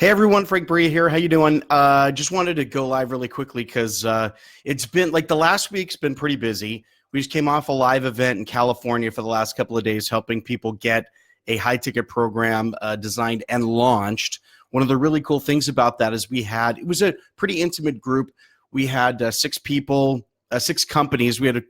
Hey everyone, Frank Bria here. How you doing? Just wanted to go live really quickly because it's been like the last week's been pretty busy. We just came off a live event in California for the last couple of days, helping people get a high ticket program designed and launched. One of the really cool things about that is it was a pretty intimate group. We had six people, six companies. We had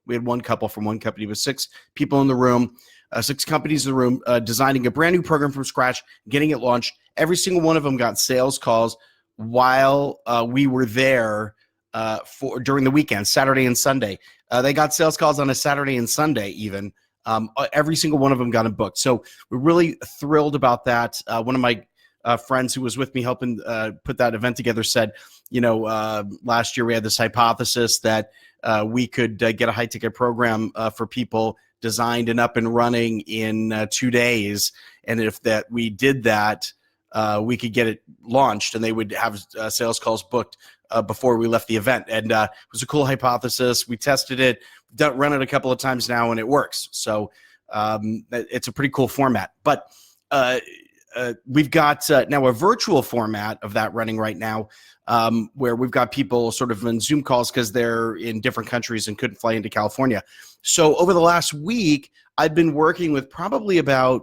we had one couple from one company with six people in the room. Six companies in the room designing a brand new program from scratch, getting it launched. Every single one of them got sales calls while we were there during the weekend, Saturday and Sunday. They got sales calls on a Saturday and Sunday even. Every single one of them got them booked. So we're really thrilled about that. One of my friends who was with me helping put that event together said, last year we had this hypothesis that we could get a high ticket program for people designed and up and running in 2 days. And if we did that, we could get it launched and they would have sales calls booked before we left the event. And it was a cool hypothesis. We tested it, run it a couple of times now, and it works. So it's a pretty cool format. But we've got now a virtual format of that running right now, where we've got people sort of in Zoom calls because they're in different countries and couldn't fly into California. So over the last week, I've been working with probably about,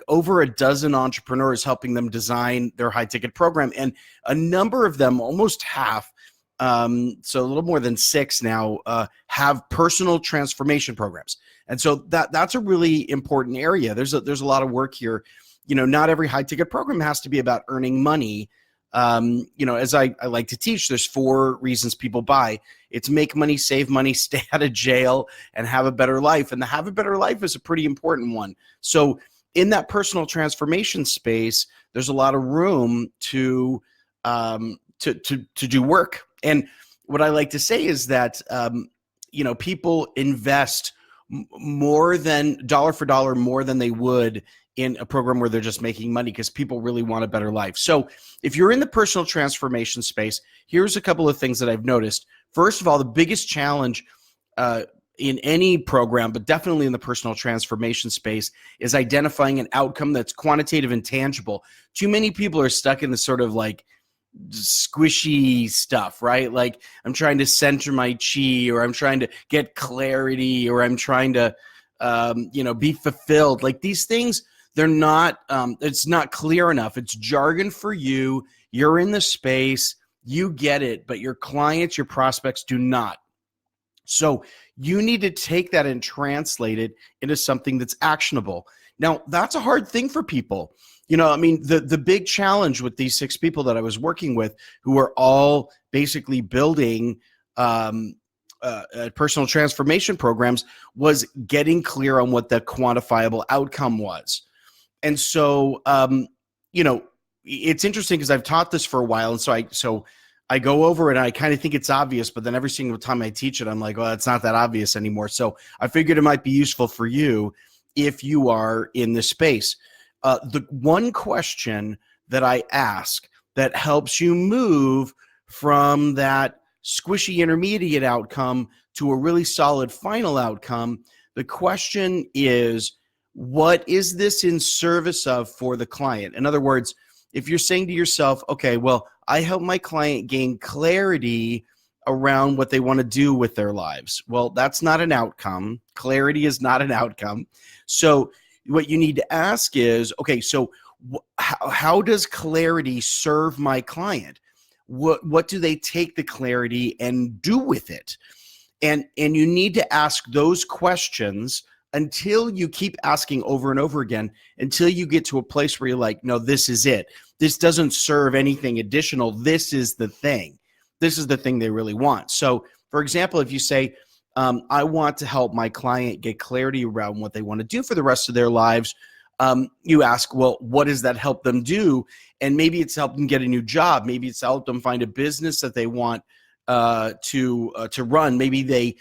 over a dozen entrepreneurs, helping them design their high ticket program. And a number of them, almost half, so a little more than six now, have personal transformation programs. And so that's a really important area. There's a lot of work here. Not every high ticket program has to be about earning money. As I like to teach, there's 4 reasons people buy. It's make money, save money, stay out of jail, and have a better life. And the have a better life is a pretty important one. So in that personal transformation space, there's a lot of room to do work. And what I like to say is that, people invest more than dollar for dollar, more than they would in a program where they're just making money, because people really want a better life. So if you're in the personal transformation space, here's a couple of things that I've noticed. First of all, the biggest challenge in any program, but definitely in the personal transformation space, is identifying an outcome that's quantitative and tangible. Too many people are stuck in this sort of like squishy stuff, right? Like, I'm trying to center my chi, or I'm trying to get clarity, or I'm trying to, be fulfilled. Like, these things, they're not, it's not clear enough. It's jargon for you. You're in the space, you get it, but your clients, your prospects do not. So you need to take that and translate it into something that's actionable. Now, that's a hard thing for people. The big challenge with these 6 people that I was working with, who are all basically building personal transformation programs, was getting clear on what the quantifiable outcome was. And so, it's interesting because I've taught this for a while. And so I go over it and I kind of think it's obvious, but then every single time I teach it, I'm like, well, it's not that obvious anymore. So I figured it might be useful for you if you are in this space. The one question that I ask that helps you move from that squishy intermediate outcome to a really solid final outcome, the question is, what is this in service of for the client? In other words, if you're saying to yourself, okay, well, I help my client gain clarity around what they want to do with their lives. Well, that's not an outcome. Clarity is not an outcome. So what you need to ask is, okay, so how does clarity serve my client? What do they take the clarity and do with it? And you need to ask those questions until you keep asking over and over again, until you get to a place where you're like, no, this is it. This doesn't serve anything additional. This is the thing. This is the thing they really want. So, for example, if you say, I want to help my client get clarity around what they want to do for the rest of their lives, you ask, well, what does that help them do? And maybe it's help them get a new job. Maybe it's help them find a business that they want to run. Maybe they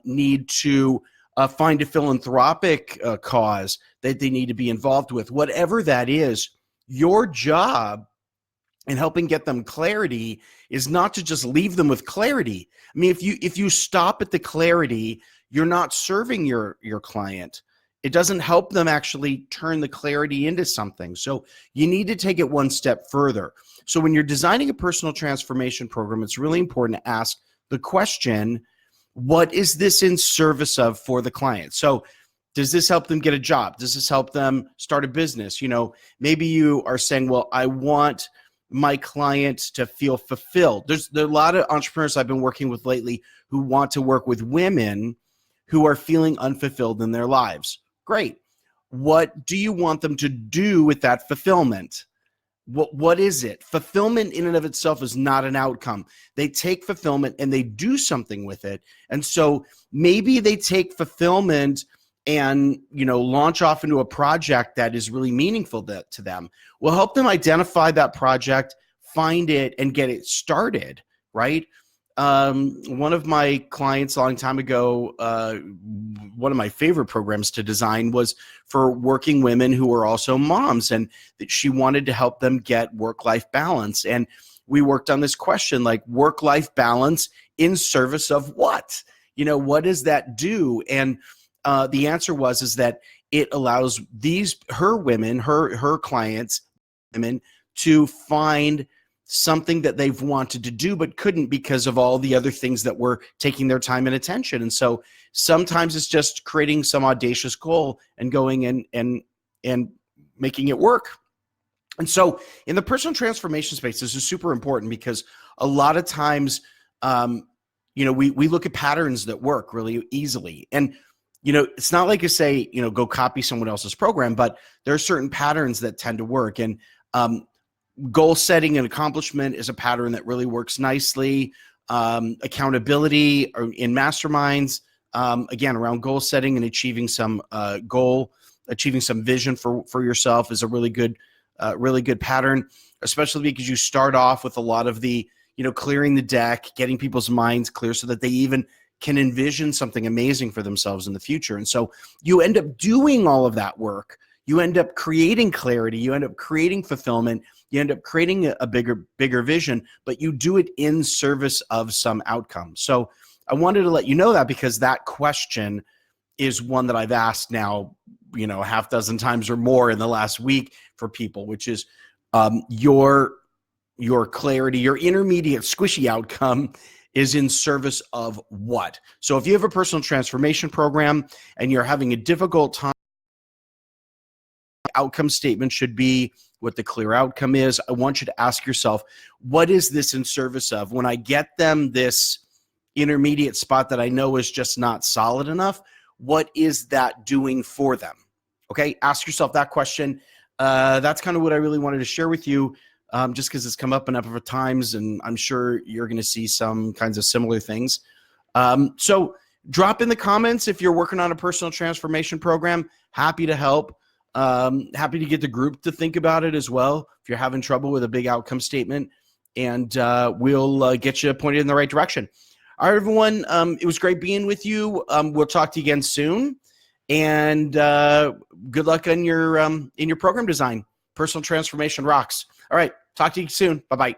need to find a philanthropic cause that they need to be involved with. Whatever that is, your job in helping get them clarity is not to just leave them with clarity. I mean, if you stop at the clarity, you're not serving your client. It doesn't help them actually turn the clarity into something. So you need to take it one step further. So when you're designing a personal transformation program, it's really important to ask the question, what is this in service of for the client? So does this help them get a job? Does this help them start a business? Maybe you are saying, well, I want my client to feel fulfilled. There are a lot of entrepreneurs I've been working with lately who want to work with women who are feeling unfulfilled in their lives. Great. What do you want them to do with that fulfillment? What is it? Fulfillment in and of itself is not an outcome. They take fulfillment and they do something with it. And so maybe they take fulfillment and launch off into a project that is really meaningful to them. We'll help them identify that project, find it, and get it started, right? One of my clients a long time ago, one of my favorite programs to design was for working women who were also moms, and that she wanted to help them get work-life balance. And we worked on this question, like work-life balance in service of what? What does that do? And the answer is that it allows her clients, women, to find something that they've wanted to do but couldn't because of all the other things that were taking their time and attention. And so sometimes it's just creating some audacious goal and going in and making it work. And so in the personal transformation space, this is super important because a lot of times, we look at patterns that work really easily. And it's not like you say, go copy someone else's program, but there are certain patterns that tend to work. And goal setting and accomplishment is a pattern that really works nicely. Accountability in masterminds, again, around goal setting and achieving some vision for yourself is a really good pattern, especially because you start off with a lot of the, clearing the deck, getting people's minds clear so that they even can envision something amazing for themselves in the future. And so you end up doing all of that work. You end up creating clarity. You end up creating fulfillment. You end up creating a bigger vision, but you do it in service of some outcome. So I wanted to let you know that because that question is one that I've asked now, a half dozen times or more in the last week for people, which is your clarity, your intermediate squishy outcome is in service of what? So if you have a personal transformation program and you're having a difficult time, outcome statement should be what the clear outcome is. I want you to ask yourself, what is this in service of? When I get them this intermediate spot that I know is just not solid enough, what is that doing for them? Okay, ask yourself that question. That's kind of what I really wanted to share with you, just because it's come up a number of times, and I'm sure you're going to see some kinds of similar things. So drop in the comments if you're working on a personal transformation program. Happy to help. Happy to get the group to think about it as well if you're having trouble with a big outcome statement, and we'll get you pointed in the right direction. All right, everyone. It was great being with you. We'll talk to you again soon, and good luck in your program design. Personal transformation rocks. All right, talk to you soon. Bye-bye.